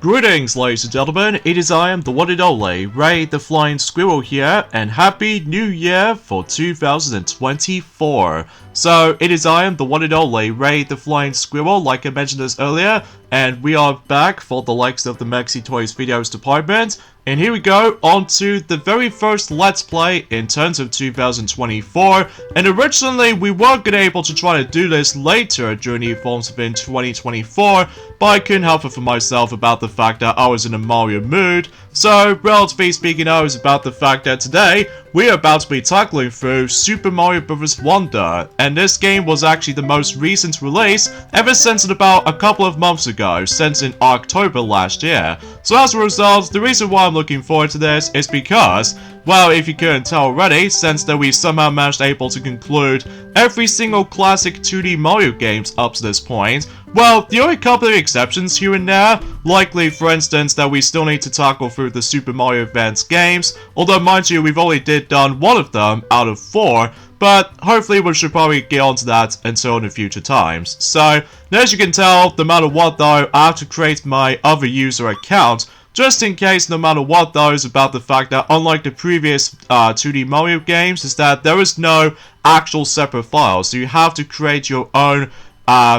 Greetings, ladies and gentlemen, it is I am the one and only Ray the Flying Squirrel here, and Happy New Year for 2024. So, it is I am the one and only Ray the Flying Squirrel, like I mentioned this earlier, and we are back for the likes of the Mexi Toys videos department. And here we go, on to the very first Let's Play in terms of 2024, and originally we were gonna able to try to do this later during the Forms Within 2024, but I couldn't help it for myself about the fact that I was in a Mario mood. So, relatively speaking, I was about the fact that today, we are about to be tackling through Super Mario Bros. Wonder, and this game was actually the most recent release ever since about a couple of months ago, since in October last year. So as a result, the reason why I'm looking forward to this is because, well, if you couldn't tell already, since that we somehow managed able to conclude every single classic 2D Mario games up to this point, well, the only couple of exceptions here and there, likely for instance that we still need to tackle through the Super Mario Advance games, although mind you, we've only done one of them out of 4, but hopefully we should probably get onto that until in the future times. So, as you can tell, no matter what though, I have to create my other user account, just in case, no matter what though, is about the fact that unlike the previous 2D Mario games, is that there is no actual separate file, so you have to create your own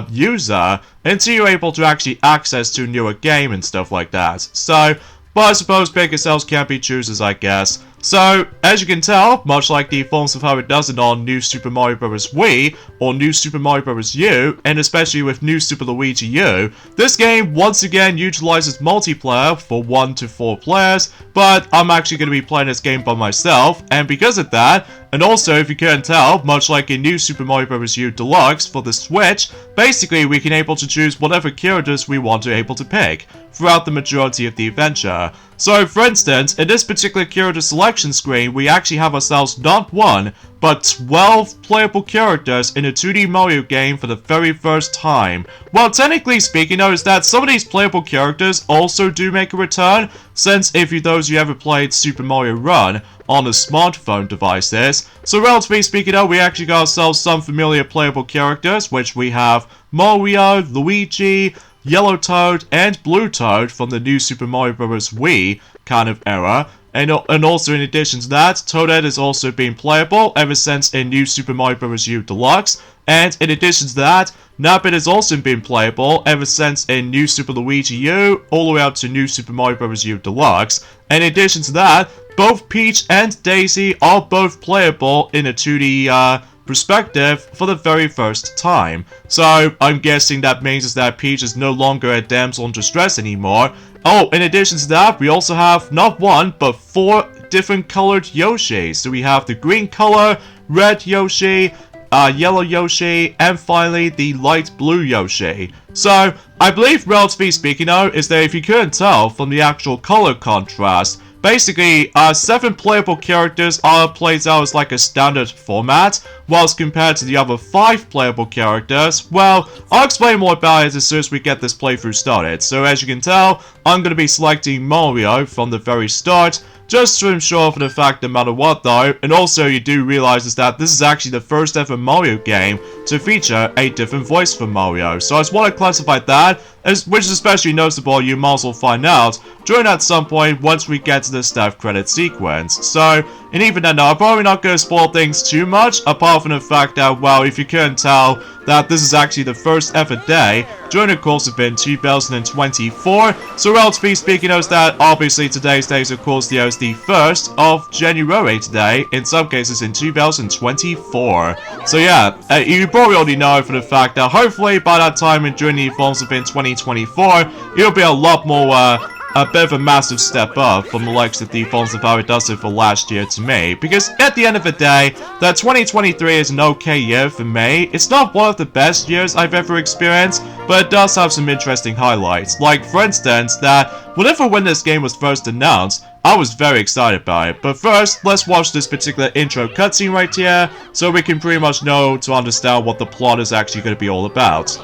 user until you're able to actually access to a newer game and stuff like that. So, but I suppose pick yourselves can't be choosers, I guess. So, as you can tell, much like the forms of how it does it on New Super Mario Bros. Wii, or New Super Mario Bros. U, and especially with New Super Luigi U, this game once again utilizes multiplayer for 1 to 4 players, but I'm actually going to be playing this game by myself, and because of that, and also if you couldn't tell, much like in New Super Mario Bros. U Deluxe for the Switch, basically we can able to choose whatever characters we want to able to pick throughout the majority of the adventure. So, for instance, in this particular character selection screen, we actually have ourselves not 1, but 12 playable characters in a 2D Mario game for the very first time. Well, technically speaking, notice that some of these playable characters also do make a return, since if those of you ever played Super Mario Run on the smartphone devices. So, relatively speaking, we actually got ourselves some familiar playable characters, which we have Mario, Luigi, Yellow Toad, and Blue Toad from the New Super Mario Bros. Wii kind of era. And also in addition to that, Toadette has also been playable ever since in New Super Mario Bros. U Deluxe. And in addition to that, Nabbit has also been playable ever since in New Super Luigi U, all the way up to New Super Mario Bros. U Deluxe. And in addition to that, both Peach and Daisy are both playable in a 2D perspective for the very first time. So I'm guessing that means is that Peach is no longer a damsel in distress anymore. Oh, in addition to that, we also have not 1, but 4 different colored Yoshis. So we have the green color, red Yoshi, yellow Yoshi, and finally the light blue Yoshi. So, I believe, relatively speaking though, is that if you couldn't tell from the actual color contrast, basically, 7 playable characters are played out as like a standard format, whilst compared to the other 5 playable characters, well, I'll explain more about it as soon as we get this playthrough started. So as you can tell, I'm going to be selecting Mario from the very start, just to ensure for the fact no matter what though, and also you do realize is that this is actually the first ever Mario game to feature a different voice for Mario. So I just want to classify that, which is especially noticeable, you might as well find out during at some point once we get to the staff credit sequence. So, and even then, I'm probably not going to spoil things too much, apart from the fact that, well, if you couldn't tell, that this is actually the first ever day during the course of in 2024. So, relatively speaking, knows that obviously today's day is, of course, the 1st of January today, in some cases in 2024. So, yeah, you probably already know for the fact that hopefully by that time and during the Forms of in 2024, it'll be a lot more, a bit of a massive step up from the likes of the Forms of how it does it for last year to me. Because at the end of the day, that 2023 is an okay year for me. It's not one of the best years I've ever experienced, but it does have some interesting highlights. Like, for instance, that whenever when this game was first announced, I was very excited by it. But first, let's watch this particular intro cutscene right here, so we can pretty much know to understand what the plot is actually going to be all about.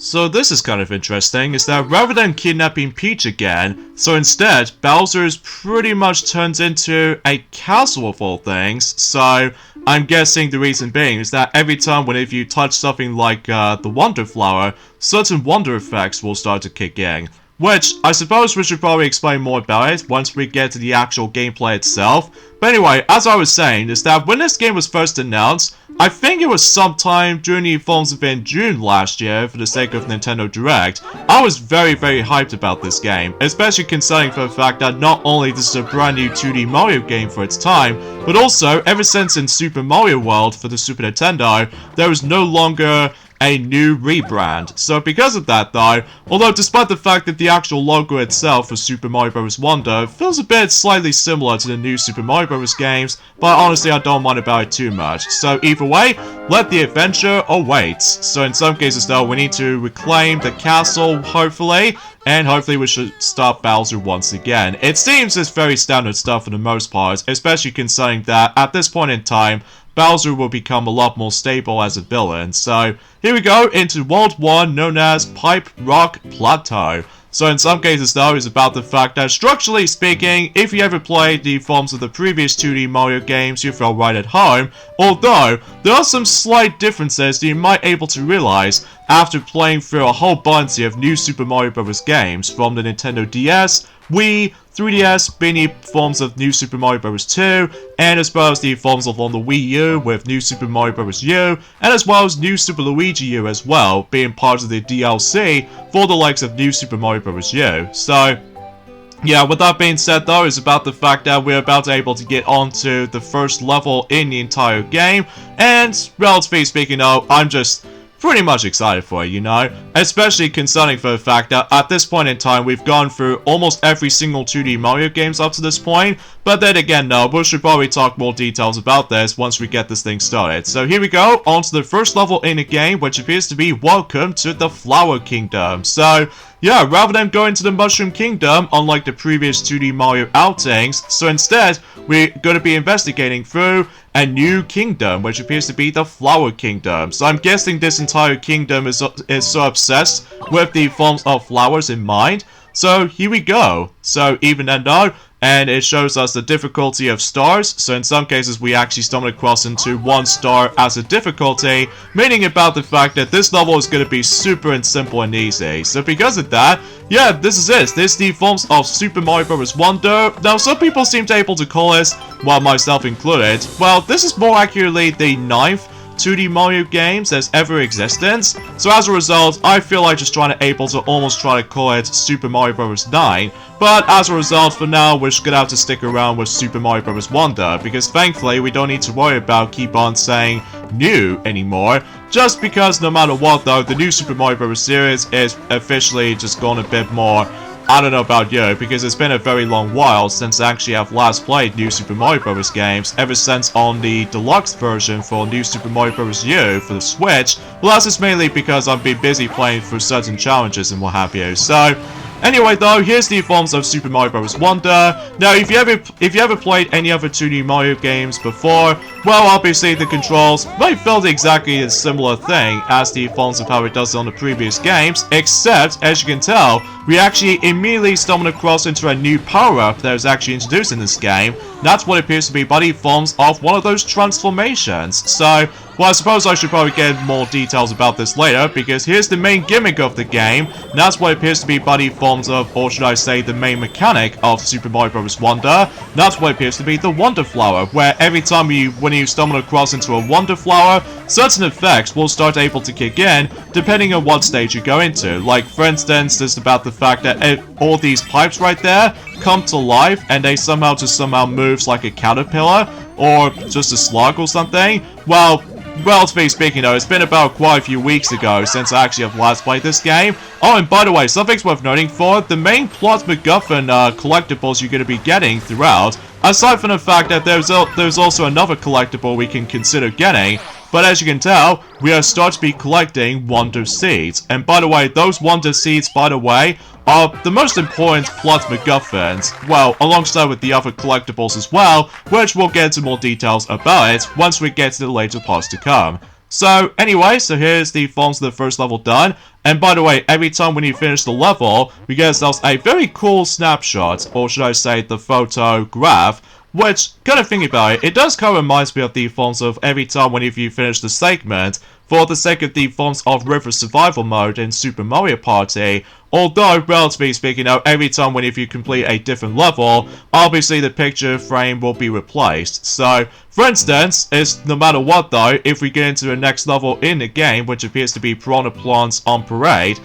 So this is kind of interesting, is that rather than kidnapping Peach again, so instead, Bowser's pretty much turns into a castle of all things, so I'm guessing the reason being is that every time whenever you touch something like the Wonder Flower, certain wonder effects will start to kick in. Which, I suppose we should probably explain more about it once we get to the actual gameplay itself. But anyway, as I was saying, is that when this game was first announced, I think it was sometime during the Forms event June last year for the sake of Nintendo Direct, I was very hyped about this game, especially considering for the fact that not only this is a brand new 2D Mario game for its time, but also ever since in Super Mario World for the Super Nintendo, there was no longer a new rebrand. So because of that though, although despite the fact that the actual logo itself for Super Mario Bros. Wonder feels a bit slightly similar to the new Super Mario Bros. Games, but honestly I don't mind about it too much. So either way, let the adventure await. So in some cases though, we need to reclaim the castle, hopefully, and hopefully we should stop Bowser once again. It seems it's very standard stuff for the most part, especially considering that at this point in time, Bowser will become a lot more stable as a villain. So here we go into World 1 known as Pipe Rock Plateau. So in some cases though, it's about the fact that structurally speaking, if you ever played the forms of the previous 2D Mario games, you feel right at home, although there are some slight differences that you might able to realize after playing through a whole bunch of new Super Mario Bros. Games from the Nintendo DS, Wii, 3DS, being the forms of New Super Mario Bros. 2, and as well as the forms of on the Wii U with New Super Mario Bros. U, and as well as New Super Luigi U as well, being part of the DLC for the likes of New Super Mario Bros. U. So, yeah, with that being said though, it's about the fact that we're about to able to get onto the first level in the entire game, and relatively speaking though, I'm just pretty much excited for it, you know? Especially concerning for the fact that at this point in time, we've gone through almost every single 2D Mario games up to this point, but then again, no, we should probably talk more details about this once we get this thing started. So here we go, on to the first level in the game, which appears to be Welcome to the Flower Kingdom. So, yeah, rather than going to the Mushroom Kingdom, unlike the previous 2D Mario outings, so instead, we're going to be investigating through a new kingdom, which appears to be the Flower Kingdom. So I'm guessing this entire kingdom is so obsessed with the forms of flowers in mind. So here we go. So even then though, and it shows us the difficulty of stars, so in some cases we actually stumble across into 1 star as a difficulty, meaning about the fact that this level is going to be super and simple and easy. So because of that, yeah, this is it. This is the forms of Super Mario Bros. Wonder. Now some people seem to be able to call this, well myself included, well this is more accurately the 9th 2D Mario games that's ever existed. So as a result, I feel like just trying to almost try to call it Super Mario Bros. 9. But as a result, for now, we're just gonna have to stick around with Super Mario Bros. Wonder, because thankfully, we don't need to worry about keep on saying new anymore. Just because no matter what though, the new Super Mario Bros. Series is officially just gone a bit more, I don't know about you, because it's been a very long while since I actually have last played New Super Mario Bros. Games, ever since on the deluxe version for New Super Mario Bros. U for the Switch. Well, that's just mainly because I've been busy playing through certain challenges and what have you. So, anyway though, here's the forms of Super Mario Bros. Wonder. Now, if you ever played any other 2D Mario games before, well, obviously the controls might feel exactly a similar thing as the forms of how it does on the previous games, except, as you can tell, we actually immediately stumbled across into a new power-up that was actually introduced in this game. That's what appears to be by the forms of one of those transformations. So, well, I suppose I should probably get more details about this later, because here's the main gimmick of the game. That's what appears to be by the forms of, or should I say, the main mechanic of Super Mario Bros. Wonder. That's what appears to be the Wonder Flower, where every time when you stumble across into a Wonder Flower, certain effects will start able to kick in, depending on what stage you go into. Like, for instance, there's about the fact that all these pipes right there come to life, and they somehow moves like a caterpillar, or just a slug or something. Well, relatively speaking though, it's been about quite a few weeks ago since I actually have last played this game. Oh, and by the way, something's worth noting for the main plot MacGuffin collectibles you're going to be getting throughout, aside from the fact that there's also another collectible we can consider getting, but as you can tell, we are starting to be collecting Wonder Seeds. And by the way, those Wonder Seeds, by the way, are the most important plot MacGuffins, well, alongside with the other collectibles as well, which we'll get into more details about it once we get to the later parts to come. So anyway, so here's the forms of the first level done. And by the way, every time when you finish the level, we get ourselves a very cool snapshot, or should I say the photograph, which, kind of thinking about it, it does kind of remind me of the forms of every time when if you finish the segment, for the sake of the forms of River Survival Mode in Super Mario Party. Although, relatively speaking, every time when if you complete a different level, obviously the picture frame will be replaced. So, for instance, it's no matter what though, if we get into the next level in the game, which appears to be Piranha Plants on Parade,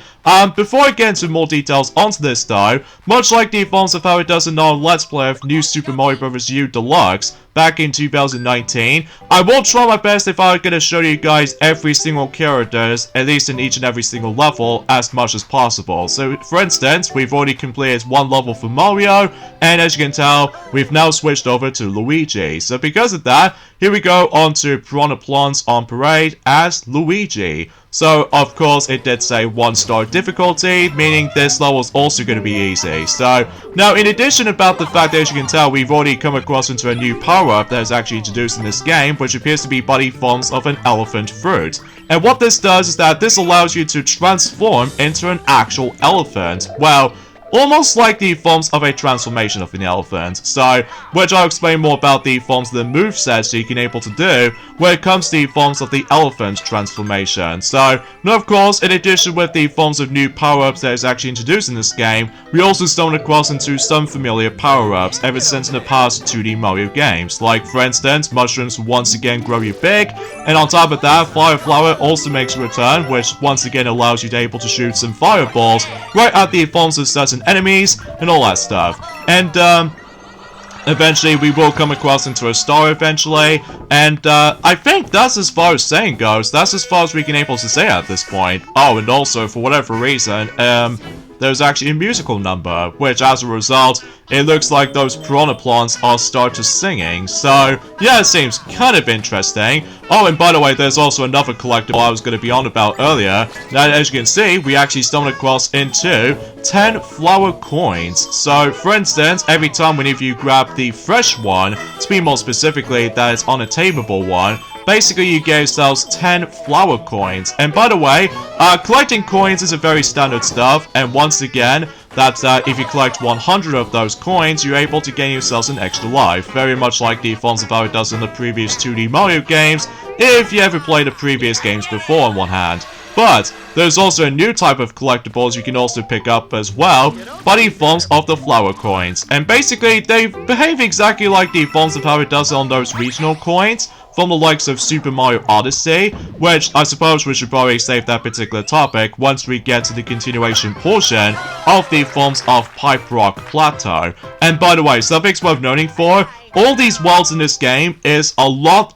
before I get into more details onto this though, much like the forms of how it does in our Let's Play of New Super Mario Bros. U Deluxe, back in 2019, I will try my best if I'm gonna show you guys every single characters, at least in each and every single level, as much as possible. So, for instance, we've already completed one level for Mario, and as you can tell, we've now switched over to Luigi. So because of that, here we go on to Piranha Plants on Parade as Luigi. So, of course, it did say 1-star difficulty, meaning this level is also going to be easy. So, now, in addition about the fact that, as you can tell, we've already come across into a new power-up that is actually introduced in this game, which appears to be body forms of an elephant fruit. And what this does is that this allows you to transform into an actual elephant. Well, almost like the forms of a transformation of an elephant. So, which I'll explain more about the forms of the movesets that you can able to do when it comes to the forms of the elephant transformation. So, now of course, in addition with the forms of new power-ups that is actually introduced in this game, we also stumbled across into some familiar power-ups ever since in the past 2D Mario games. Like, for instance, mushrooms once again grow you big, and on top of that, Fire Flower also makes a return, which once again allows you to able to shoot some fireballs right at the forms of certain enemies and all that stuff. And eventually we will come across into a star eventually, and I think that's as far as saying goes. That's as far as we can able to say at this point. Oh, and also for whatever reason, there's actually a musical number, which as a result, it looks like those Piranha Plants are started singing. So, yeah, it seems kind of interesting. Oh, and by the way, there's also another collectible I was going to be on about earlier. Now, as you can see, we actually stumbled across into 10 flower coins. So, for instance, every time whenever you grab the fresh one, to be more specifically, that it's unattainable one, basically you get yourselves 10 flower coins. And by the way, collecting coins is a very standard stuff, and once again, that's if you collect 100 of those coins, you're able to gain yourselves an extra life. Very much like the forms of how it does in the previous 2D Mario games, if you ever played the previous games before on one hand. But there's also a new type of collectibles you can also pick up as well, by the forms of the flower coins. And basically, they behave exactly like the forms of how it does on those regional coins, from the likes of Super Mario Odyssey, which I suppose we should probably save that particular topic once we get to the continuation portion of the forms of Pipe Rock Plateau. And by the way, something's worth noting for, all these worlds in this game is a lot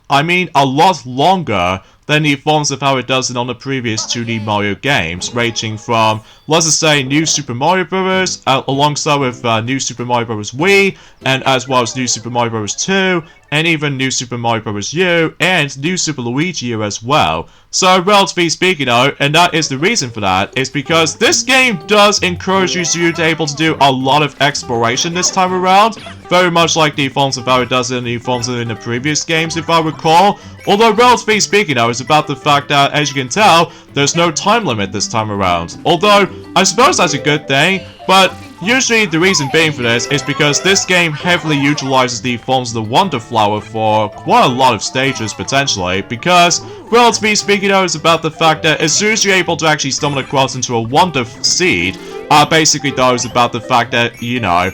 longer than the forms of how it does it on the previous 2D Mario games, ranging from, let's just say, New Super Mario Bros. Alongside with New Super Mario Bros. Wii, and as well as New Super Mario Bros. 2, and even New Super Mario Bros. U, and New Super Luigi U as well. So, relatively speaking though, and that is the reason for that, is because this game does encourage you to be able to do a lot of exploration this time around, very much like the forms of how it does in the forms in the previous games, if I recall. Although, relatively speaking though, it's about the fact that, as you can tell, there's no time limit this time around. Although, I suppose that's a good thing, but usually the reason being for this is because this game heavily utilizes the forms of the Wonder Flower for quite a lot of stages potentially, because, relatively speaking though, it's about the fact that as soon as you're able to actually stumble across into a Wonder Seed, basically though, it's about the fact that, you know,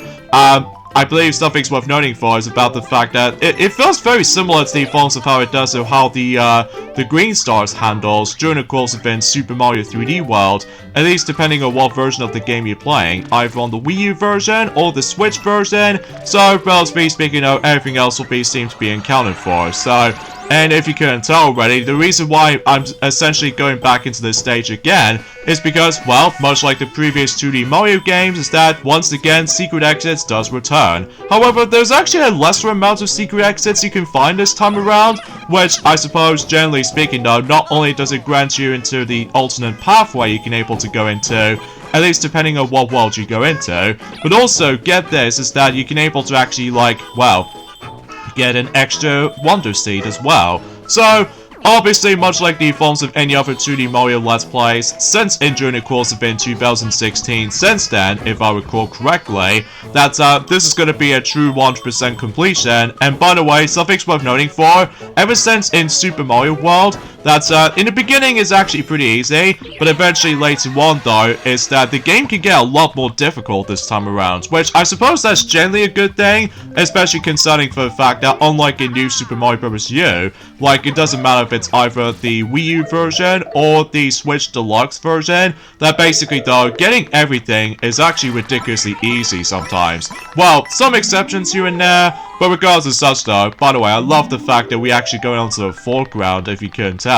I believe something's worth noting for is about the fact that it feels very similar to the forms of how it does or how the Green Stars handles during the course of in Super Mario 3D World, at least depending on what version of the game you're playing, either on the Wii U version or the Switch version. So, relatively speaking, everything else will seem to be accounted for. So, and if you couldn't tell already, the reason why I'm essentially going back into this stage again is because, well, much like the previous 2D Mario games, is that, once again, Secret Exits does return. However, there's actually a lesser amount of Secret Exits you can find this time around, which I suppose, generally speaking though, not only does it grant you into the alternate pathway you can able to go into, at least depending on what world you go into, but also, get this, is that you can able to actually, like, well, get an extra Wonder Seed as well. So, Obviously, much like the forms of any other 2D Mario Let's Plays, since during the course of in 2016, since then, if I recall correctly, that this is going to be a true 100% completion. And by the way, something's worth noting for, ever since in Super Mario World, that in the beginning is actually pretty easy, but eventually later on though, is that the game can get a lot more difficult this time around, which I suppose that's generally a good thing, especially concerning for the fact that unlike in New Super Mario Bros. U, like it doesn't matter if it's either the Wii U version or the Switch Deluxe version, that basically though, getting everything is actually ridiculously easy sometimes. Well, some exceptions here and there, but regardless of such though, by the way, I love the fact that we actually go onto the foreground if you couldn't tell.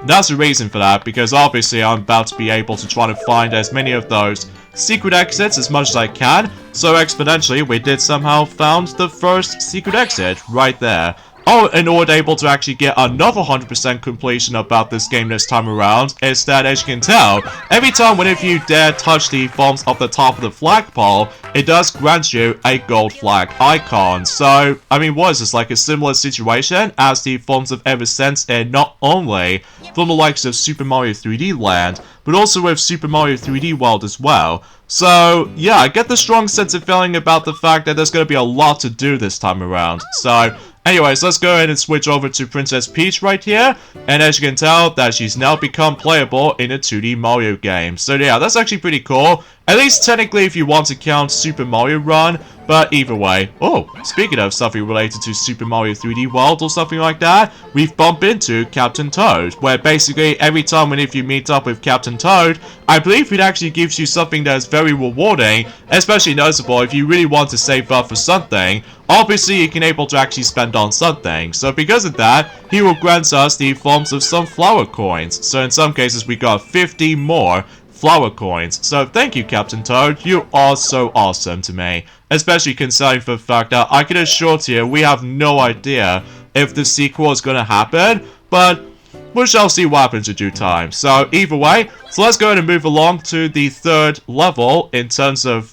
That's the reason for that, because obviously I'm about to be able to try to find as many of those secret exits as much as I can, so exponentially we did somehow found the first secret exit right there. Oh, and we're able to actually get another 100% completion about this game this time around is that, as you can tell, every time whenever you dare touch the forms of the top of the flagpole, it does grant you a gold flag icon. So, I mean, what is this, like a similar situation as the forms of Ever Since, and not only from the likes of Super Mario 3D Land, but also with Super Mario 3D World as well. So, yeah, I get the strong sense of feeling about the fact that there's going to be a lot to do this time around. So, anyways, let's go ahead and switch over to Princess Peach right here, and as you can tell, that she's now become playable in a 2D Mario game. So yeah, that's actually pretty cool, at least technically if you want to count Super Mario Run, but either way. Oh, speaking of something related to Super Mario 3D World or something like that, we've bumped into Captain Toad, where basically every time whenever you meet up with Captain Toad, I believe it actually gives you something that is very rewarding, especially noticeable if you really want to save up for something. Obviously, you can able to actually spend on something, so because of that, he will grant us the forms of some flower coins. So in some cases, we got 50 more flower coins. So thank you, Captain Toad, you are so awesome to me. Especially considering for the fact that I can assure to you, we have no idea if the sequel is going to happen, but we shall see what happens in due time. So either way, so let's go ahead and move along to the third level in terms of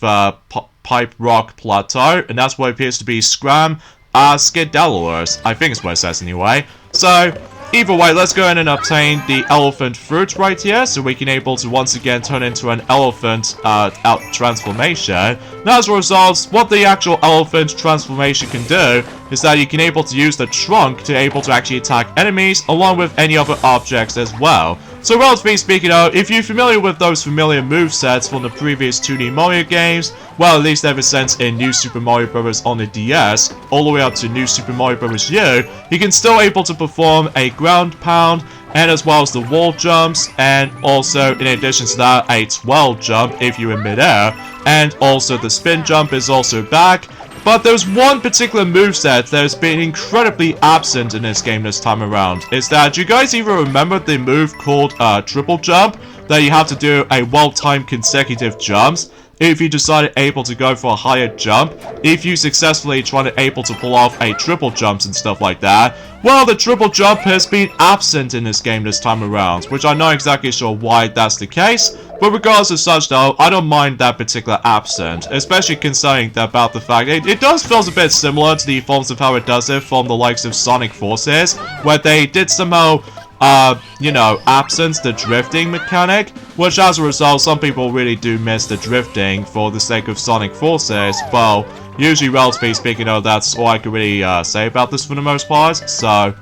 Pipe Rock Plateau, and that's what appears to be Scram Skedalorus. I think it's what it says anyway. So either way, let's go ahead and obtain the elephant fruit right here, so we can able to once again turn into an elephant transformation. Now as a result, what the actual elephant transformation can do is that you can able to use the trunk to able to actually attack enemies along with any other objects as well. So relatively speaking though, if you're familiar with those familiar movesets from the previous 2D Mario games, well at least ever since in New Super Mario Bros. On the DS, all the way up to New Super Mario Bros. U, you can still able to perform a ground pound, and as well as the wall jumps, and also in addition to that, a twirl jump if you're in midair, and also the spin jump is also back. But there's one particular moveset that has been incredibly absent in this game this time around. Is that, do you guys even remember the move called triple jump? That you have to do a well-timed consecutive jumps if you decided able to go for a higher jump, if you successfully try to able to pull off a triple jumps and stuff like that. Well, the triple jump has been absent in this game this time around, which I'm not exactly sure why that's the case, but regardless of such though, I don't mind that particular absent, especially considering about the fact it does feel a bit similar to the forms of how it does it from the likes of Sonic Forces, where they did somehow you know, absence the drifting mechanic, which as a result, some people really do miss the drifting for the sake of Sonic Forces. Well, usually relatively speaking, though, that's all I can really say about this for the most part, so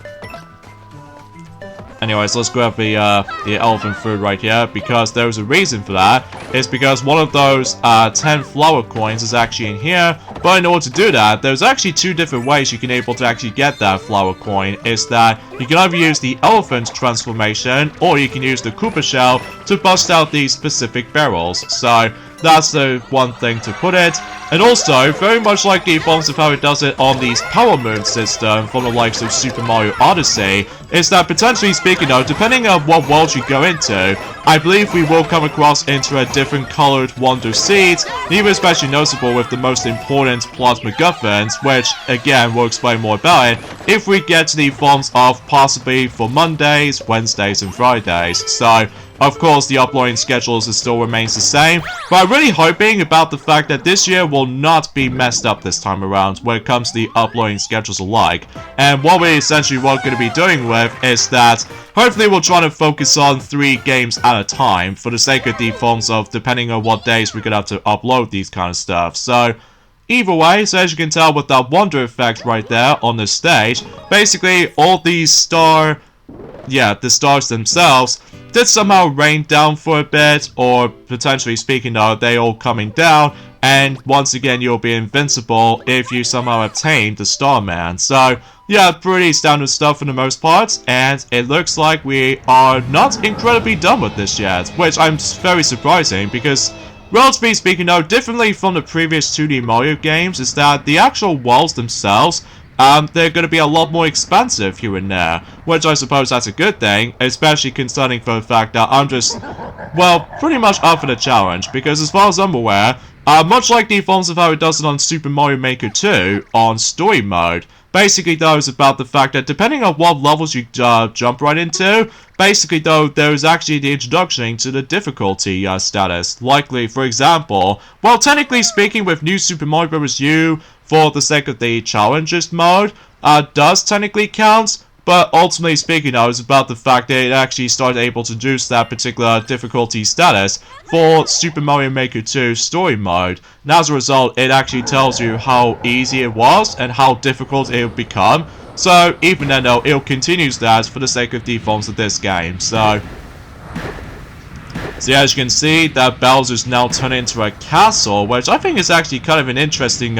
anyways, let's grab the elephant fruit right here, because there's a reason for that. It's because one of those 10 flower coins is actually in here, but in order to do that, there's actually two different ways you can able to actually get that flower coin. Is that you can either use the elephant transformation, or you can use the Koopa shell to bust out these specific barrels. So that's the one thing to put it. And also, very much like the forms of how it does it on the Power Moon system from the likes of Super Mario Odyssey, is that potentially speaking though, depending on what world you go into, I believe we will come across into a different colored Wonder Seeds, even especially noticeable with the most important plot MacGuffins, which again we'll explain more about it if we get to the forms of possibly for Mondays, Wednesdays, and Fridays. So, of course, the uploading schedules still remains the same, but I'm really hoping about the fact that this year will not be messed up this time around when it comes to the uploading schedules alike. And what we essentially are going to be doing with is that hopefully we'll try to focus on 3 games at a time for the sake of the forms of depending on what days we're going to have to upload these kind of stuff. So, either way, so as you can tell with that wonder effect right there on the stage, basically all these the stars themselves did somehow rain down for a bit, or potentially speaking though, they all coming down, and once again you'll be invincible if you somehow obtain the Starman. So yeah, pretty standard stuff for the most part, and it looks like we are not incredibly done with this yet, which I'm very surprising because relatively speaking though, differently from the previous 2D Mario games, is that the actual worlds themselves, they're going to be a lot more expansive here and there, which I suppose that's a good thing, especially concerning for the fact that I'm just, well, pretty much up for the challenge, because as far as I'm aware, much like the forms of how it does it on Super Mario Maker 2 on story mode, basically though is about the fact that depending on what levels you jump right into, basically though there is actually the introduction to the difficulty status. Likely, for example, well technically speaking with New Super Mario Bros. U, for the sake of the challenges mode, does technically count, but ultimately speaking though is about the fact that it actually started able to introduce that particular difficulty status for Super Mario Maker 2 story mode. And as a result, it actually tells you how easy it was and how difficult it will become. So even then though, it continues that for the sake of the forms of this game. So yeah, as you can see, that Bowser's now turned into a castle, which I think is actually kind of an interesting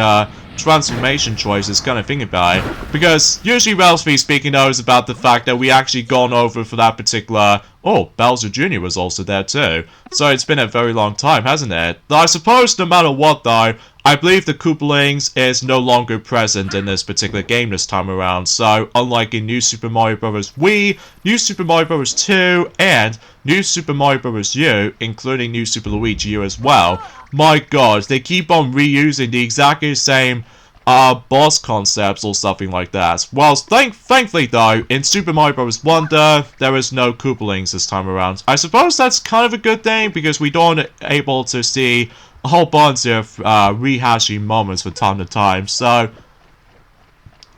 transformation choices kind of thing about it, because usually relatively speaking though is about the fact that we actually gone over for that particular, oh, Bowser Jr. was also there too, so it's been a very long time, hasn't it? I suppose no matter what though, I believe the Koopalings is no longer present in this particular game this time around, so unlike in New Super Mario Bros. Wii, New Super Mario Bros. 2, and New Super Mario Bros. U, including New Super Luigi U as well, my god, they keep on reusing the exactly same boss concepts or something like that. Well, thankfully though, in Super Mario Bros. Wonder, there is no Koopalings this time around. I suppose that's kind of a good thing, because we don't able to see a whole bunch of rehashing moments from time to time, so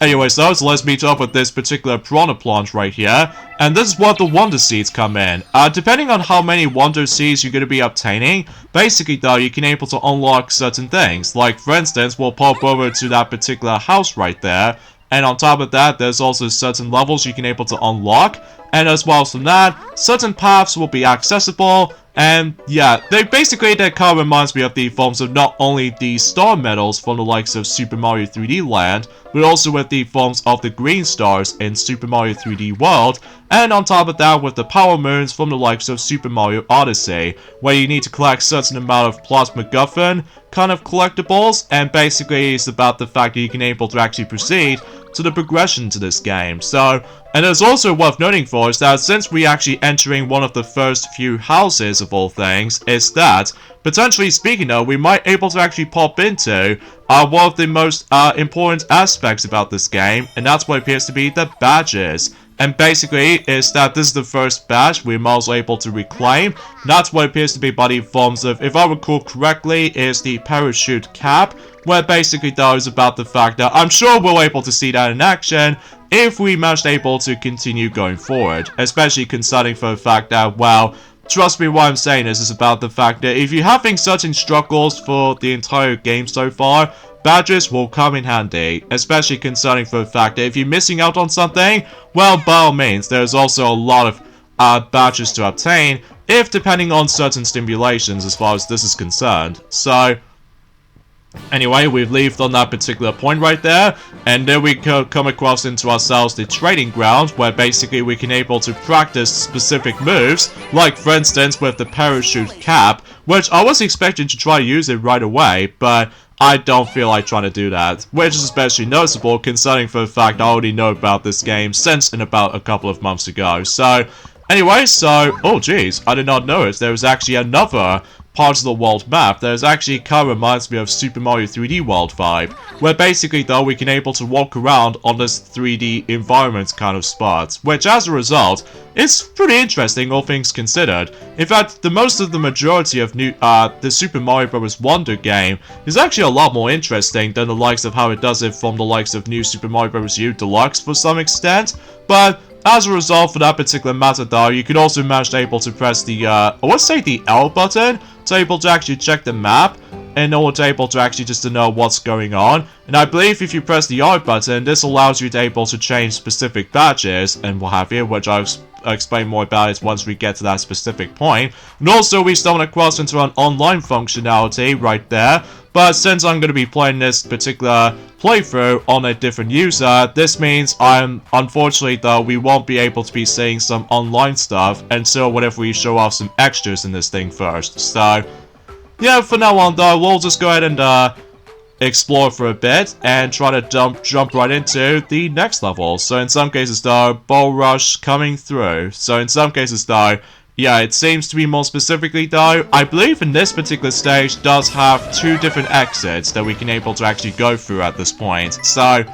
anyways though, so let's meet up with this particular Piranha Plant right here, and this is what the Wonder Seeds come in. Depending on how many Wonder Seeds you're going to be obtaining, basically though, you can able to unlock certain things, like for instance, we'll pop over to that particular house right there, and on top of that, there's also certain levels you can able to unlock, and as well as from that, certain paths will be accessible. And yeah, that kind of reminds me of the forms of not only the star medals from the likes of Super Mario 3D Land, but also with the forms of the green stars in Super Mario 3D World, and on top of that with the power moons from the likes of Super Mario Odyssey, where you need to collect certain amount of Plasma Guffin kind of collectibles, and basically it's about the fact that you can able to actually proceed to the progression to this game. So, and it's also worth noting for is that since we actually entering one of the first few houses of all things, is that, potentially speaking though, we might able to actually pop into one of the most important aspects about this game, and that's what appears to be the badges. And basically, is that this is the first badge we're also able to reclaim. That's what appears to be by the forms of, if I recall correctly, is the parachute cap, where basically though is about the fact that I'm sure we'll able to see that in action if we manage able to continue going forward, especially concerning for the fact that, well, trust me, what I'm saying is about the fact that if you're having certain struggles for the entire game so far, badges will come in handy, especially concerning for the fact that if you're missing out on something, well, by all means, there's also a lot of badges to obtain, if depending on certain stimulations as far as this is concerned. So, anyway, we've left on that particular point right there, and then we come across into ourselves the trading ground, where basically we can able to practice specific moves, like for instance with the parachute cap, which I was expecting to try use it right away, but I don't feel like trying to do that, which is especially noticeable concerning for the fact I already know about this game since in about a couple of months ago. So, anyway, so, oh geez, I did not notice there was actually another parts of the world map that actually kind of reminds me of Super Mario 3D World vibe, where basically though we can able to walk around on this 3D environment kind of spots, which as a result is pretty interesting all things considered. In fact, the majority of the Super Mario Bros. Wonder game is actually a lot more interesting than the likes of how it does it from the likes of New Super Mario Bros. U Deluxe for some extent, but as a result, for that particular matter though, you could also manage to able to press the, I would say the L button, to able to actually check the map, in order to able to actually just to know what's going on. And I believe if you press the R button, this allows you to able to change specific badges and what have you, which I'll explain more about it once we get to that specific point. And also, we stumbled across into an online functionality right there. But since I'm going to be playing this particular playthrough on a different user, this means unfortunately though, we won't be able to be seeing some online stuff until whenever we show off some extras in this thing first. So, yeah, for now on though, we'll just go ahead and explore for a bit and try to jump right into the next level. So in some cases though, Bull Rush coming through. So in some cases though, yeah, it seems to be more specifically though, I believe in this particular stage does have 2 different exits that we can able to actually go through at this point. So,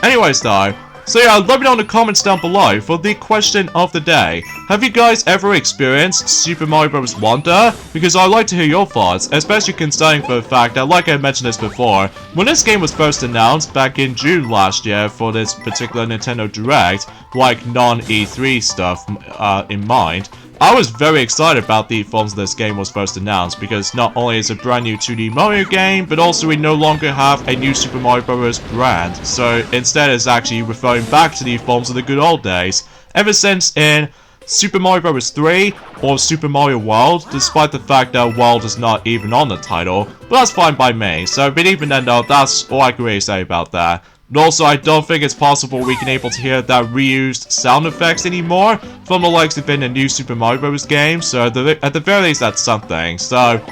anyways though, so yeah, let me know in the comments down below for the question of the day. Have you guys ever experienced Super Mario Bros. Wonder? Because I'd like to hear your thoughts, especially considering for the fact that, like I mentioned this before, when this game was first announced back in June last year for this particular Nintendo Direct, like non-E3 stuff in mind, I was very excited about the forms this game was first announced, because not only is it a brand new 2D Mario game, but also we no longer have a new Super Mario Bros. Brand, so instead it's actually referring back to the forms of the good old days. Ever since in Super Mario Bros. 3 or Super Mario World, despite the fact that World is not even on the title, but that's fine by me, so but even then though, that's all I can really say about that. And also, I don't think it's possible we can able to hear that reused sound effects anymore from the likes of in the new Super Mario Bros. Game, so at the very least that's something, so...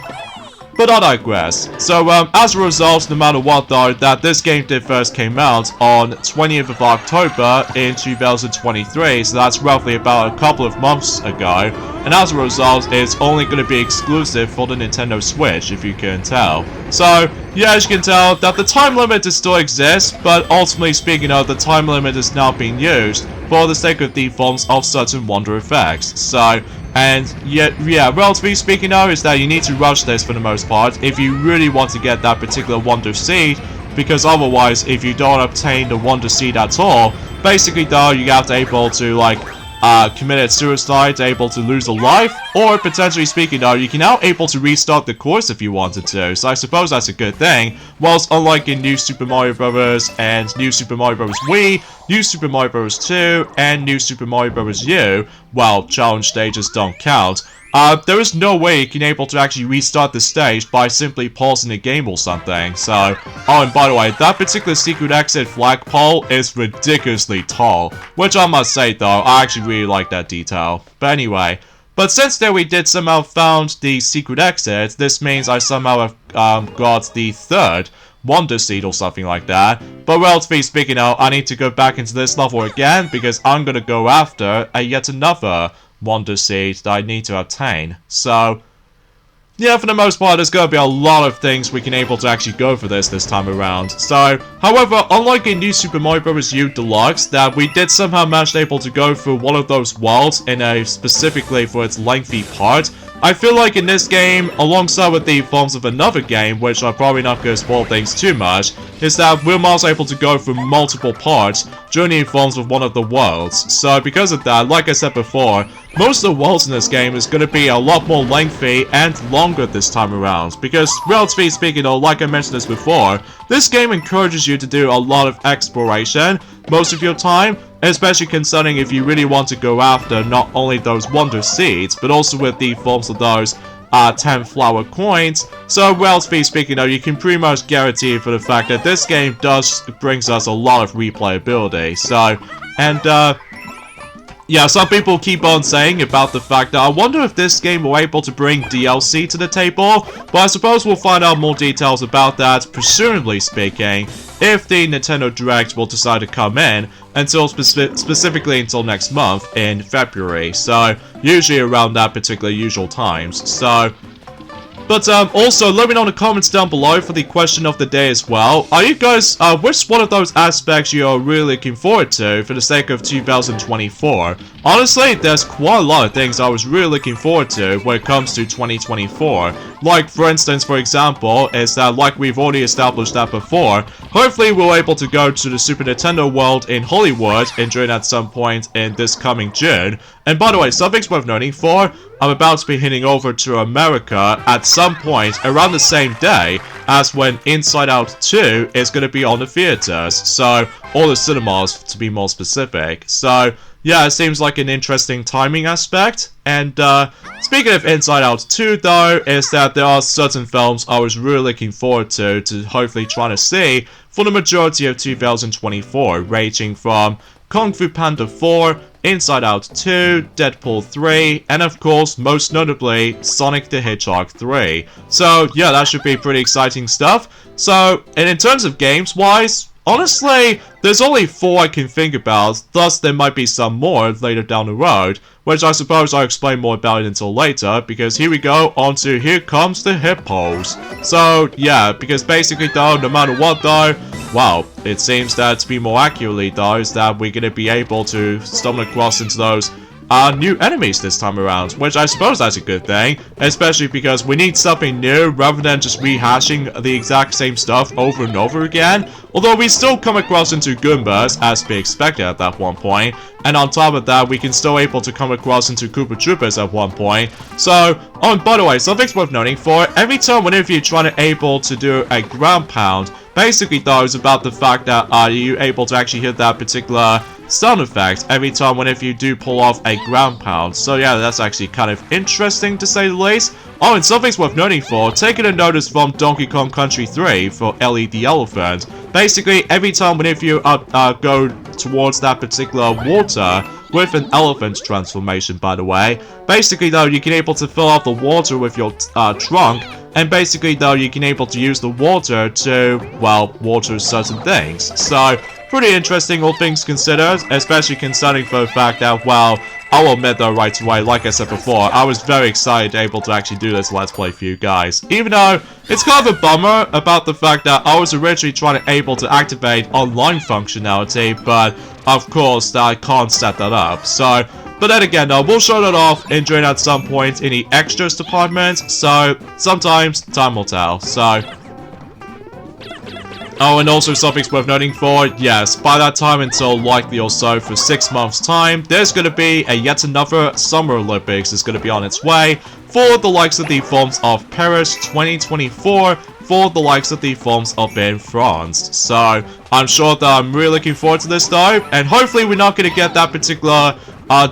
But I digress. So, as a result, no matter what though, that this game did first came out on 20th of October in 2023, so that's roughly about a couple of months ago, and as a result, it's only going to be exclusive for the Nintendo Switch, if you can tell. So, yeah, as you can tell, that the time limit still exists, but ultimately speaking of, the time limit is now being used for the sake of the forms of certain Wonder effects. So, and yeah, relatively speaking though, is that you need to rush this for the most part if you really want to get that particular Wonder Seed, because otherwise, if you don't obtain the Wonder Seed at all, basically though, you have to able to like committed suicide, able to lose a life, or potentially speaking though, you can now able to restart the course if you wanted to, so I suppose that's a good thing, whilst unlike in New Super Mario Bros. And New Super Mario Bros. Wii, New Super Mario Bros. 2, and New Super Mario Bros. U, well, challenge stages don't count, there is no way you can able to actually restart the stage by simply pausing the game or something, so... Oh, and by the way, that particular secret exit flagpole is ridiculously tall, which I must say though, I actually really like that detail. But anyway, but since there we did somehow found the secret exit, this means I somehow have got the 3rd Wonder Seed or something like that. But relatively speaking now, I need to go back into this level again, because I'm gonna go after yet another Wonder Seed that I need to obtain. So, yeah, for the most part, there's going to be a lot of things we can able to actually go for this time around. So, however, unlike in New Super Mario Bros. U Deluxe, that we did somehow manage able to go through one of those worlds in a specifically for its lengthy part, I feel like in this game, alongside with the forms of another game, which I'm probably not going to spoil things too much, is that we're also able to go through multiple parts during the forms of one of the worlds. So because of that, like I said before, most of the worlds in this game is going to be a lot more lengthy and longer this time around, because relatively speaking though, like I mentioned this before, this game encourages you to do a lot of exploration most of your time, especially concerning if you really want to go after not only those Wonder Seeds, but also with the forms of those 10 flower coins. So relatively speaking though, you can pretty much guarantee for the fact that this game brings us a lot of replayability. So, and yeah, some people keep on saying about the fact that I wonder if this game will able to bring DLC to the table, but I suppose we'll find out more details about that, presumably speaking, if the Nintendo Direct will decide to come in until specifically until next month in February, so usually around that particular usual times. So But also, let me know in the comments down below for the question of the day as well. Are you guys, which one of those aspects you are really looking forward to for the sake of 2024? Honestly, there's quite a lot of things I was really looking forward to when it comes to 2024. Like, for instance, for example, is that, like we've already established that before, hopefully we're able to go to the Super Nintendo World in Hollywood and join at some point in this coming June. And by the way, something's worth noting for, I'm about to be heading over to America at some point around the same day as when Inside Out 2 is going to be on the theaters. So, all the cinemas to be more specific. So, yeah, it seems like an interesting timing aspect. And speaking of Inside Out 2 though, is that there are certain films I was really looking forward to hopefully trying to see for the majority of 2024, ranging from Kung Fu Panda 4, Inside Out 2, Deadpool 3, and of course, most notably, Sonic the Hedgehog 3. So yeah, that should be pretty exciting stuff. So, and in terms of games-wise, honestly, there's only 4 I can think about, thus there might be some more later down the road, which I suppose I'll explain more about it until later, because here we go, on to Here Comes the Hippos. So, yeah, because basically though, no matter what though, wow, it seems that to be more accurately though, is that we're gonna be able to stumble across into those new enemies this time around, which I suppose that's a good thing, especially because we need something new rather than just rehashing the exact same stuff over and over again, although we still come across into Goombas as be expected at that one point, and on top of that we can still able to come across into Koopa Troopas at one point. So, oh, and by the way, something's worth noting for, every time whenever you're trying to able to do a ground pound, basically though it's about the fact that are you able to actually hit that particular sound effect every time whenever you do pull off a ground pound. So yeah, that's actually kind of interesting to say the least. Oh, and something's worth noting for, taking a notice from Donkey Kong Country 3 for Ellie the Elephant. Basically, every time whenever you go towards that particular water, with an elephant transformation by the way, basically though you can able to fill up the water with your trunk, and basically though you can able to use the water to, well, water certain things. So, pretty interesting all things considered, especially considering for the fact that, well, I will admit though right away, like I said before, I was very excited able to actually do this Let's Play for you guys. Even though, it's kind of a bummer about the fact that I was originally trying to able to activate online functionality, but of course I can't set that up. So, but then again though, we'll show that off and join at some point in the extras department, so sometimes time will tell. So, oh, and also something's worth noting for, yes, by that time until likely or so for 6 months time, there's going to be yet another Summer Olympics is going to be on its way for the likes of the forms of Paris 2024, for the likes of the forms of in France. So, I'm sure that I'm really looking forward to this though, and hopefully we're not going to get that particular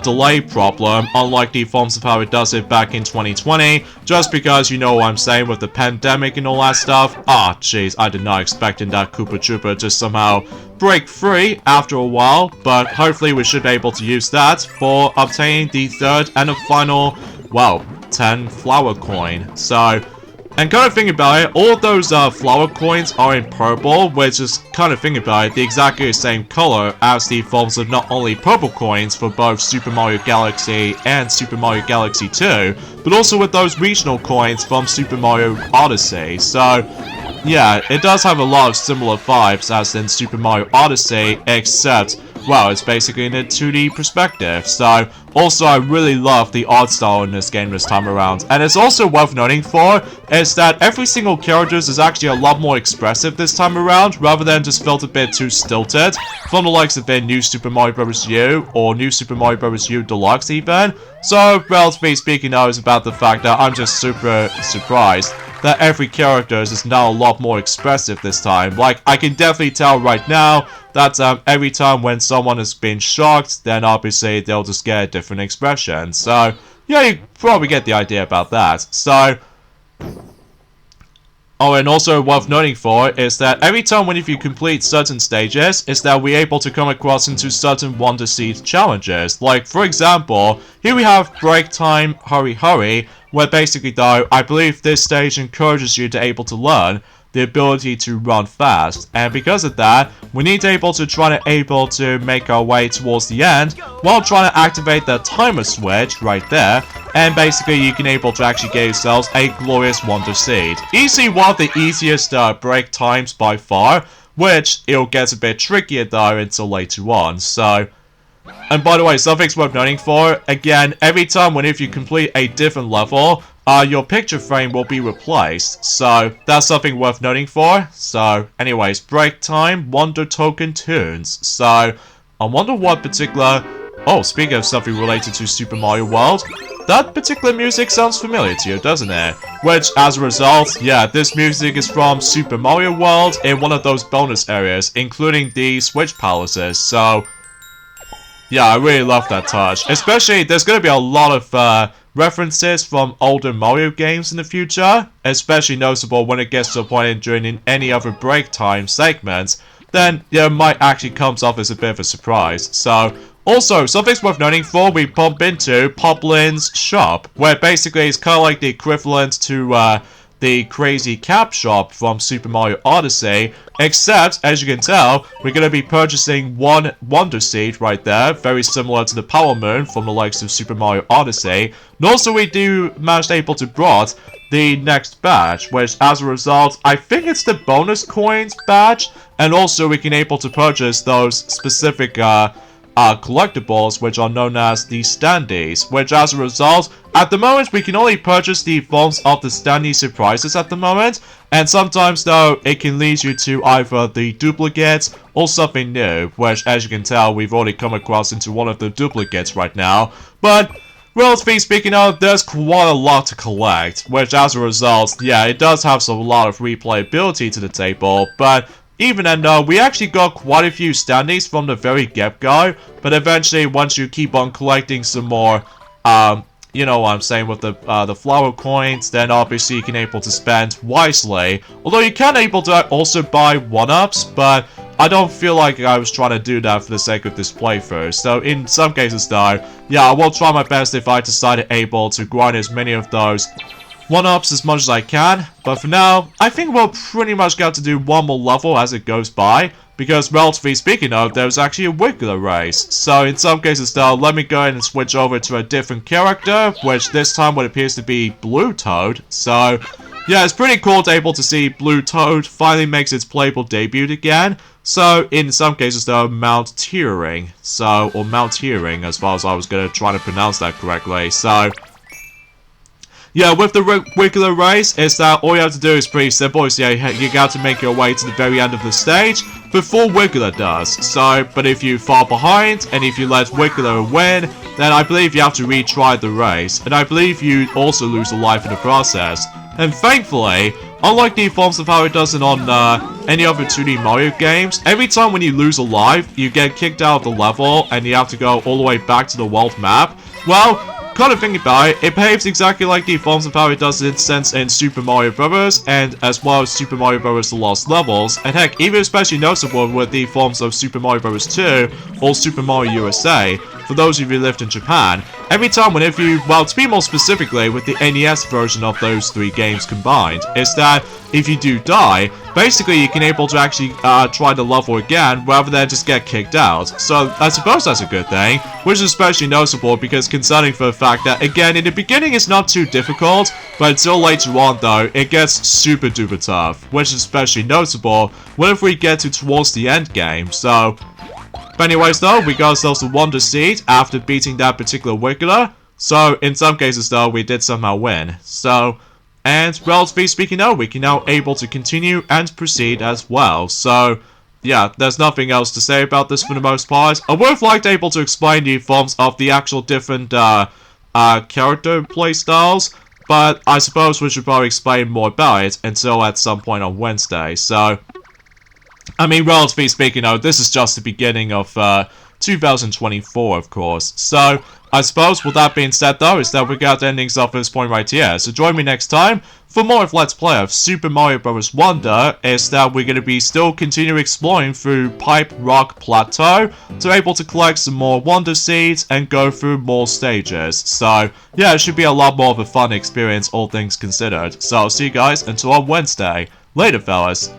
delay problem, unlike the forms of how it does it back in 2020, just because you know what I'm saying with the pandemic and all that stuff. Ah, jeez, I did not expect that Koopa Troopa to somehow break free after a while, but hopefully we should be able to use that for obtaining the third and the final, well, 10 flower coin. So, and kind of thinking about it, all of those flower coins are in purple, which is kind of thinking about it, the exactly same color as the forms of not only purple coins for both Super Mario Galaxy and Super Mario Galaxy 2, but also with those regional coins from Super Mario Odyssey. So, yeah, it does have a lot of similar vibes as in Super Mario Odyssey, except, well, it's basically in a 2D perspective. So, also, I really love the art style in this game this time around. And it's also worth noting for, is that every single character is actually a lot more expressive this time around, rather than just felt a bit too stilted, from the likes of the New Super Mario Bros. U, or New Super Mario Bros. U Deluxe even. So, relatively speaking, though, it's about the fact that I'm just super surprised that every character is now a lot more expressive this time. Like, I can definitely tell right now that every time when someone has been shocked, then obviously they'll just get a different expression. So, yeah, you probably get the idea about that. So, oh, and also worth noting for is that every time when if you complete certain stages, is that we're able to come across into certain Wonder Seed challenges. Like, for example, here we have Break Time Hurry Hurry, where basically though, I believe this stage encourages you to able to learn the ability to run fast, and because of that, we need to try to make our way towards the end while trying to activate the timer switch right there, and basically you can able to actually get yourselves a glorious Wonder Seed. Easily one of the easiest break times by far, which it'll get a bit trickier though until later on, so... And by the way, something's worth noting for, again, every time whenever you complete a different level, your picture frame will be replaced, so that's something worth noting for. So, anyways, break time, Wonder Token tunes. So, I wonder what particular... Oh, speaking of something related to Super Mario World, that particular music sounds familiar to you, doesn't it? Which, as a result, yeah, this music is from Super Mario World in one of those bonus areas, including the Switch Palaces, so... Yeah, I really love that touch. Especially, there's going to be a lot of references from older Mario games in the future. Especially noticeable when it gets to a point during any other break time segments. Then, yeah, it might actually comes off as a bit of a surprise. So, also, something's worth noting for, we bump into Poplin's shop. Where basically it's kind of like the equivalent to the Crazy Cap shop from Super Mario Odyssey, except, as you can tell, we're going to be purchasing one Wonder Seed right there, very similar to the Power Moon from the likes of Super Mario Odyssey, and also we do manage to brought the next badge, which as a result, I think it's the bonus coins badge, and also we can able to purchase those specific collectibles, which are known as the standees, which as a result, at the moment we can only purchase the forms of the standee surprises at the moment, and sometimes though it can lead you to either the duplicates or something new, which as you can tell we've already come across into one of the duplicates right now, but relatively speaking though, there's quite a lot to collect, which as a result, yeah, it does have a lot of replayability to the table, but even then, we actually got quite a few standees from the very get-go, but eventually, once you keep on collecting some more, you know what I'm saying, with the flower coins, then obviously you can able to spend wisely. Although you can able to also buy 1-ups, but I don't feel like I was trying to do that for the sake of this playthrough. So in some cases though, yeah, I will try my best if I decided able to grind as many of those 1-ups as much as I can, but for now, I think we'll pretty much get to do one more level as it goes by, because relatively speaking though, there's actually a Wiggler race. So in some cases though, let me go ahead and switch over to a different character, which this time what appears to be Blue Toad. So yeah, it's pretty cool to able to see Blue Toad finally makes its playable debut again. So in some cases though, Mount Tearing. So, or Mount Tearing as far as I was going to try to pronounce that correctly. So yeah, with the Wiggler race, is that all you have to do is pretty simple. Is you got to make your way to the very end of the stage before Wiggler does. So, but if you fall behind, and if you let Wiggler win, then I believe you have to retry the race. And I believe you also lose a life in the process. And thankfully, unlike the forms of how it does it on any other 2D Mario games, every time when you lose a life, you get kicked out of the level, and you have to go all the way back to the world map. Well, kind of thinking about it, it behaves exactly like the forms of how it does its sense in Super Mario Bros. And as well as Super Mario Bros. The Lost Levels, and heck, even especially noticeable with the forms of Super Mario Bros. 2 or Super Mario USA, for those of you who lived in Japan. Every time whenever you, well, to be more specifically with the NES version of those three games combined, is that if you do die, basically you can able to actually try the level again rather than just get kicked out. So I suppose that's a good thing, which is especially noticeable because concerning for the fact that, again, in the beginning it's not too difficult, but until later on though, it gets super duper tough, which is especially noticeable whenever we get towards the end game. So, but anyways though, we got ourselves a Wonder Seed after beating that particular Wiggler. So in some cases though, we did somehow win. So, and relatively speaking though, we can now able to continue and proceed as well. So yeah, there's nothing else to say about this for the most part. I would have liked able to explain the forms of the actual different character playstyles, but I suppose we should probably explain more about it until at some point on Wednesday. So I mean, relatively speaking though, this is just the beginning of 2024, of course. So, I suppose with that being said though, is that we got the endings of this point right here. So join me next time for more of Let's Play of Super Mario Bros. Wonder, is that we're going to be still continue exploring through Pipe Rock Plateau to be able to collect some more Wonder Seeds and go through more stages. So yeah, it should be a lot more of a fun experience all things considered. So I'll see you guys until on Wednesday. Later fellas.